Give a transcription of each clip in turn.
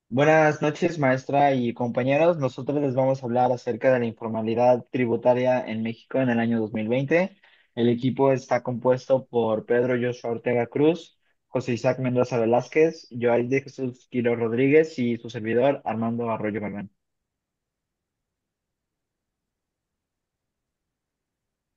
Buenas noches, maestra y compañeros. Nosotros les vamos a hablar acerca de la informalidad tributaria en México en el año 2020. El equipo está compuesto por Pedro Joshua Ortega Cruz, José Isaac Mendoza Velázquez, Joel de Jesús Quiro Rodríguez y su servidor Armando Arroyo Galván.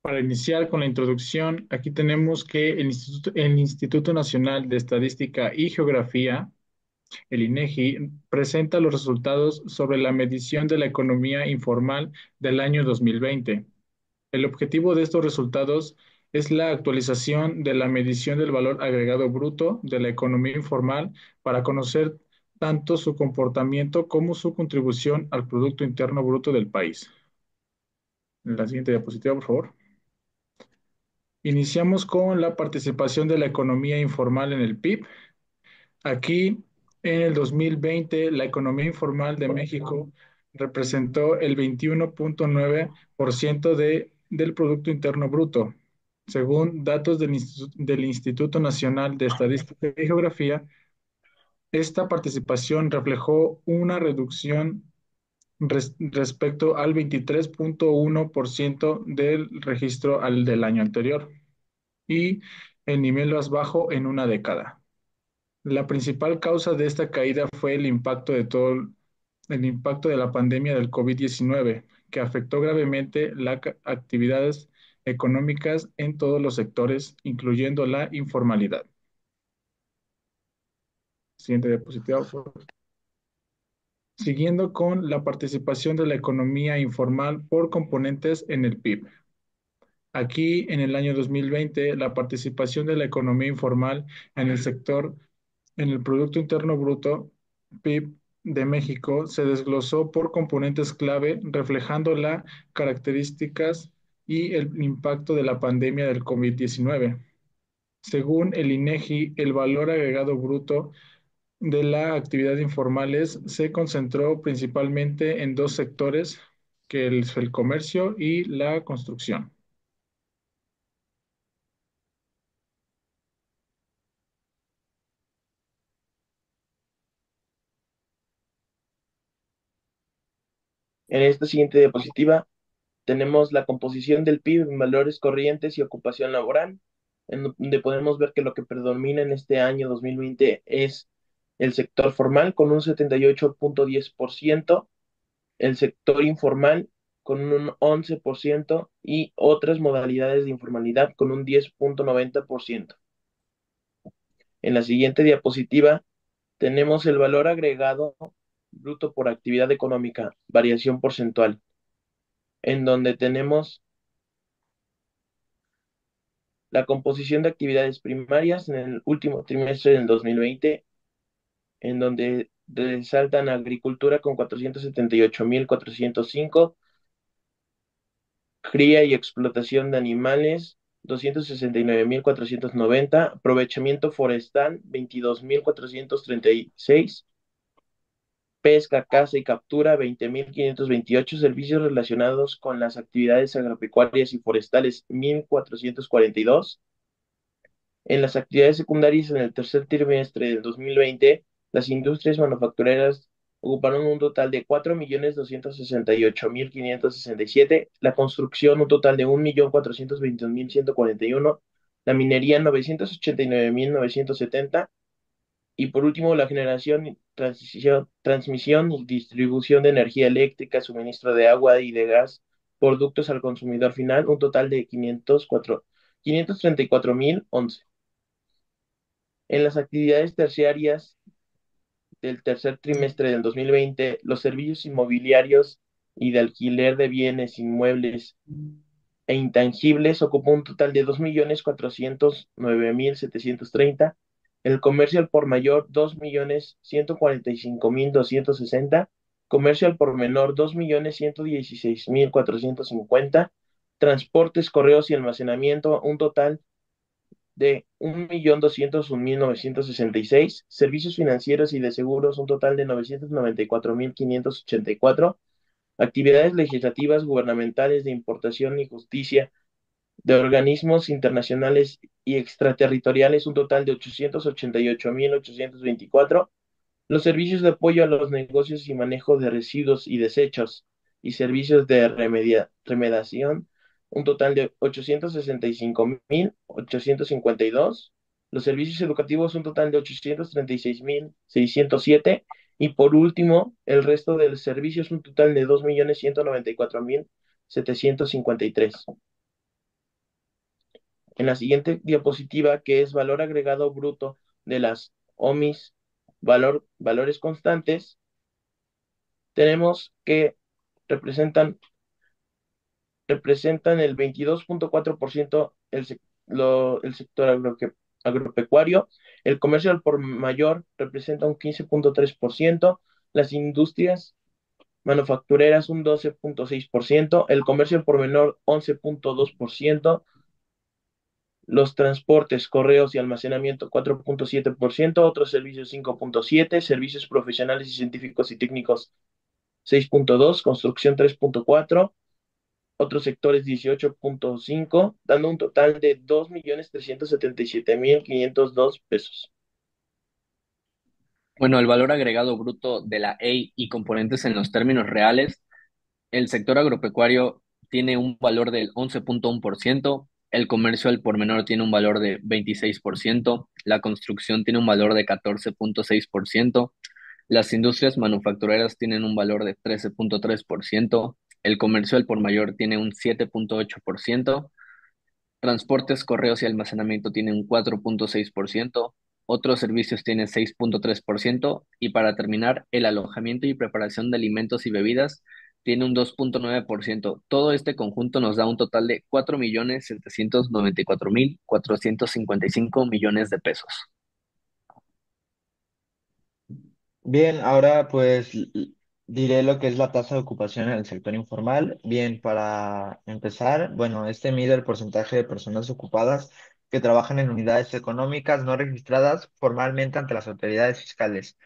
Para iniciar con la introducción, aquí tenemos que el Instituto Nacional de Estadística y Geografía, el INEGI, presenta los resultados sobre la medición de la economía informal del año 2020. El objetivo de estos resultados es la actualización de la medición del valor agregado bruto de la economía informal para conocer tanto su comportamiento como su contribución al Producto Interno Bruto del país. La siguiente diapositiva, por favor. Iniciamos con la participación de la economía informal en el PIB. Aquí, en el 2020, la economía informal de México representó el 21.9% del Producto Interno Bruto. Según datos del Instituto Nacional de Estadística y Geografía, esta participación reflejó una reducción respecto al 23.1% del registro del año anterior y el nivel más bajo en una década. La principal causa de esta caída fue el impacto de la pandemia del COVID-19, que afectó gravemente las actividades económicas en todos los sectores, incluyendo la informalidad. Siguiente diapositiva, por favor. Siguiendo con la participación de la economía informal por componentes en el PIB. Aquí, en el año 2020, la participación de la economía informal en el sector, en el Producto Interno Bruto, PIB de México, se desglosó por componentes clave, reflejando las características y el impacto de la pandemia del COVID-19. Según el INEGI, el valor agregado bruto de la actividad informales se concentró principalmente en dos sectores, que es el comercio y la construcción. En esta siguiente diapositiva tenemos la composición del PIB en valores corrientes y ocupación laboral, en donde podemos ver que lo que predomina en este año 2020 es el sector formal con un 78.10%, el sector informal con un 11% y otras modalidades de informalidad con un 10.90%. En la siguiente diapositiva tenemos el valor agregado bruto por actividad económica, variación porcentual, en donde tenemos la composición de actividades primarias en el último trimestre del 2020, en donde resaltan agricultura con 478.405, cría y explotación de animales 269.490, aprovechamiento forestal 22.436, pesca, caza y captura 20.528, servicios relacionados con las actividades agropecuarias y forestales 1.442. En las actividades secundarias en el tercer trimestre del 2020, las industrias manufactureras ocuparon un total de 4.268.567, la construcción un total de 1.421.141, la minería 989.970 y por último la generación, transmisión y distribución de energía eléctrica, suministro de agua y de gas, productos al consumidor final, un total de 534.011. En las actividades terciarias del tercer trimestre del 2020, los servicios inmobiliarios y de alquiler de bienes inmuebles e intangibles ocupó un total de 2.409.730, el comercio al por mayor 2.145.260, comercio al por menor 2.116.450, transportes, correos y almacenamiento un total de 1.201.966, servicios financieros y de seguros un total de 994.584, actividades legislativas, gubernamentales, de importación y justicia, de organismos internacionales y extraterritoriales un total de 888.824, Los servicios de apoyo a los negocios y manejo de residuos y desechos y servicios de remediación, un total de 865.852. Los servicios educativos, un total de 836.607. Y por último, el resto de los servicios, un total de 2.194.753. En la siguiente diapositiva, que es valor agregado bruto de las OMIs, valores constantes, tenemos que representan, representan el 22.4% el sector agropecuario, el comercio al por mayor representa un 15.3%, las industrias manufactureras un 12.6%, el comercio al por menor 11.2%, los transportes, correos y almacenamiento 4.7%, otros servicios 5.7%, servicios profesionales y científicos y técnicos 6.2%, construcción 3.4%, otros sectores 18.5%, dando un total de 2.377.502 pesos. Bueno, el valor agregado bruto de la EI y componentes en los términos reales, el sector agropecuario tiene un valor del 11.1%, el comercio al por menor tiene un valor de 26%, la construcción tiene un valor de 14.6%, las industrias manufactureras tienen un valor de 13.3%, el comercio al por mayor tiene un 7.8%, transportes, correos y almacenamiento tienen un 4.6%, otros servicios tienen 6.3% y para terminar, el alojamiento y preparación de alimentos y bebidas tiene un 2.9%. Todo este conjunto nos da un total de 4.794.455 millones de pesos. Bien, ahora pues diré lo que es la tasa de ocupación en el sector informal. Bien, para empezar, bueno, este mide el porcentaje de personas ocupadas que trabajan en unidades económicas no registradas formalmente ante las autoridades fiscales.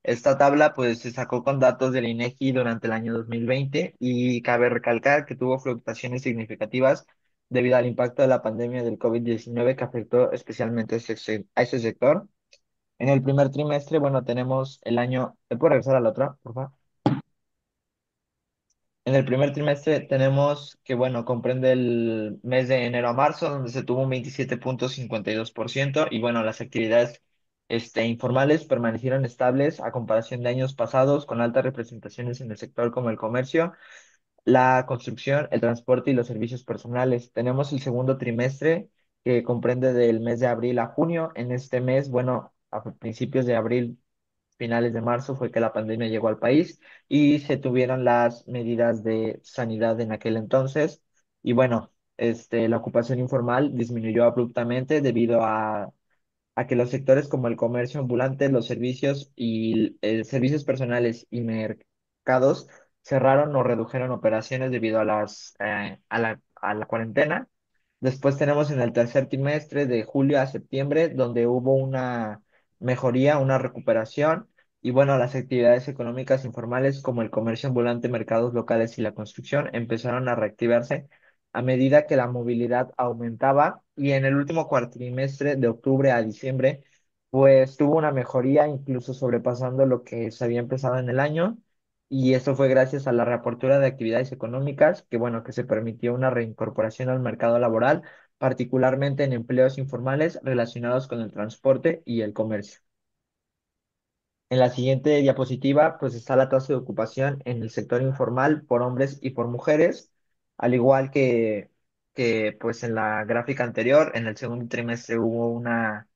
Esta tabla pues se sacó con datos del INEGI durante el año 2020 y cabe recalcar que tuvo fluctuaciones significativas debido al impacto de la pandemia del COVID-19 que afectó especialmente a ese sector. En el primer trimestre, bueno, tenemos el año. ¿Me puedo regresar a la otra, por favor? En el primer trimestre tenemos que, bueno, comprende el mes de enero a marzo, donde se tuvo un 27.52%, y bueno, las actividades informales permanecieron estables a comparación de años pasados, con altas representaciones en el sector como el comercio, la construcción, el transporte y los servicios personales. Tenemos el segundo trimestre que comprende del mes de abril a junio. En este mes, bueno, a principios de abril, finales de marzo, fue que la pandemia llegó al país y se tuvieron las medidas de sanidad en aquel entonces. Y bueno, la ocupación informal disminuyó abruptamente debido a que los sectores como el comercio ambulante, los servicios y servicios personales y mercados cerraron o redujeron operaciones debido a a la cuarentena. Después tenemos en el tercer trimestre de julio a septiembre, donde hubo una mejoría, una recuperación, y bueno, las actividades económicas informales como el comercio ambulante, mercados locales y la construcción empezaron a reactivarse a medida que la movilidad aumentaba, y en el último cuatrimestre de octubre a diciembre, pues tuvo una mejoría, incluso sobrepasando lo que se había empezado en el año. Y esto fue gracias a la reapertura de actividades económicas, que bueno, que se permitió una reincorporación al mercado laboral, particularmente en empleos informales relacionados con el transporte y el comercio. En la siguiente diapositiva, pues está la tasa de ocupación en el sector informal por hombres y por mujeres, al igual que pues en la gráfica anterior, en el segundo trimestre hubo una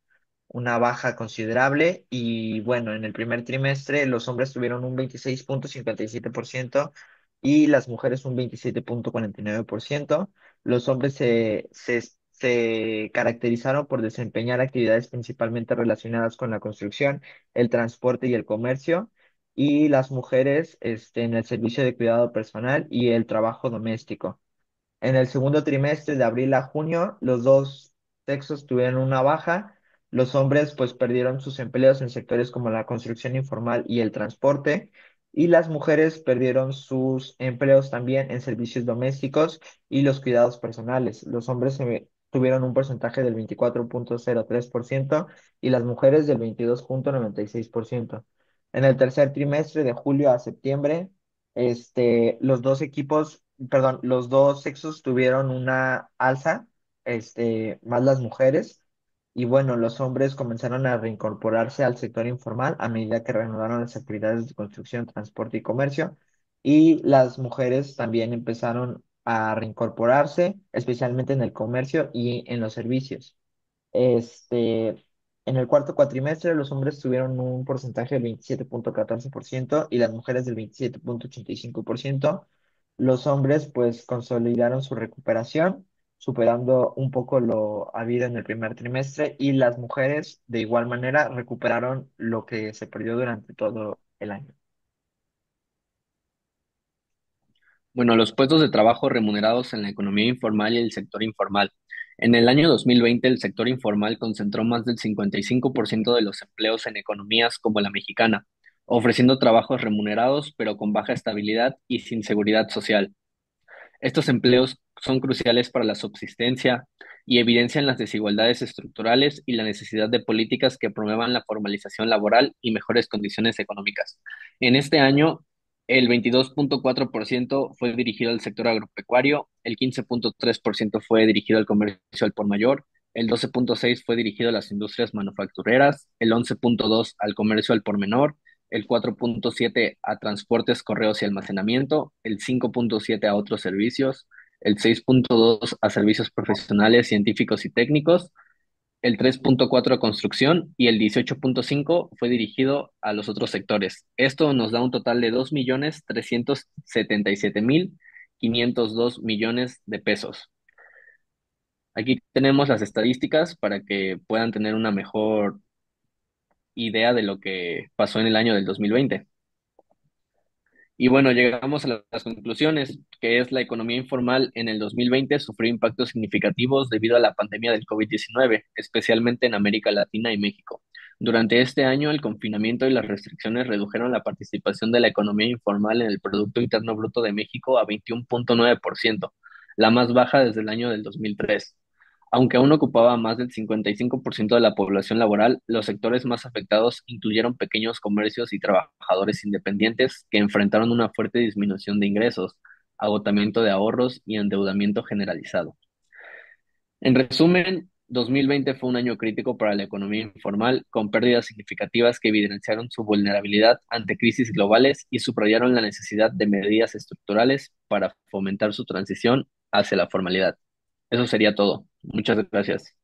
baja considerable y bueno, en el primer trimestre los hombres tuvieron un 26.57% y las mujeres un 27.49%. Los hombres se caracterizaron por desempeñar actividades principalmente relacionadas con la construcción, el transporte y el comercio, y las mujeres en el servicio de cuidado personal y el trabajo doméstico. En el segundo trimestre, de abril a junio, los dos sexos tuvieron una baja. Los hombres pues perdieron sus empleos en sectores como la construcción informal y el transporte, y las mujeres perdieron sus empleos también en servicios domésticos y los cuidados personales. Los hombres tuvieron un porcentaje del 24.03% y las mujeres del 22.96%. En el tercer trimestre, de julio a septiembre, los dos equipos, perdón, los dos sexos tuvieron una alza, más las mujeres, y bueno, los hombres comenzaron a reincorporarse al sector informal a medida que reanudaron las actividades de construcción, transporte y comercio, y las mujeres también empezaron a reincorporarse, especialmente en el comercio y en los servicios. Este, en el cuarto cuatrimestre, los hombres tuvieron un porcentaje del 27,14% y las mujeres del 27,85%. Los hombres, pues, consolidaron su recuperación, superando un poco lo habido en el primer trimestre, y las mujeres, de igual manera, recuperaron lo que se perdió durante todo el año. Bueno, los puestos de trabajo remunerados en la economía informal y el sector informal. En el año 2020, el sector informal concentró más del 55% de los empleos en economías como la mexicana, ofreciendo trabajos remunerados pero con baja estabilidad y sin seguridad social. Estos empleos son cruciales para la subsistencia y evidencian las desigualdades estructurales y la necesidad de políticas que promuevan la formalización laboral y mejores condiciones económicas. En este año, el 22,4% fue dirigido al sector agropecuario, el 15,3% fue dirigido al comercio al por mayor, el 12,6% fue dirigido a las industrias manufactureras, el 11,2% al comercio al por menor, el 4,7 a transportes, correos y almacenamiento, el 5,7 a otros servicios, el 6,2 a servicios profesionales, científicos y técnicos, el 3,4 a construcción y el 18,5 fue dirigido a los otros sectores. Esto nos da un total de 2,377,502 millones de pesos. Aquí tenemos las estadísticas para que puedan tener una mejor idea de lo que pasó en el año del 2020. Y bueno, llegamos a las conclusiones, que es la economía informal en el 2020 sufrió impactos significativos debido a la pandemia del COVID-19, especialmente en América Latina y México. Durante este año, el confinamiento y las restricciones redujeron la participación de la economía informal en el Producto Interno Bruto de México a 21,9%, la más baja desde el año del 2003. Aunque aún ocupaba más del 55% de la población laboral, los sectores más afectados incluyeron pequeños comercios y trabajadores independientes que enfrentaron una fuerte disminución de ingresos, agotamiento de ahorros y endeudamiento generalizado. En resumen, 2020 fue un año crítico para la economía informal, con pérdidas significativas que evidenciaron su vulnerabilidad ante crisis globales y subrayaron la necesidad de medidas estructurales para fomentar su transición hacia la formalidad. Eso sería todo. Muchas gracias.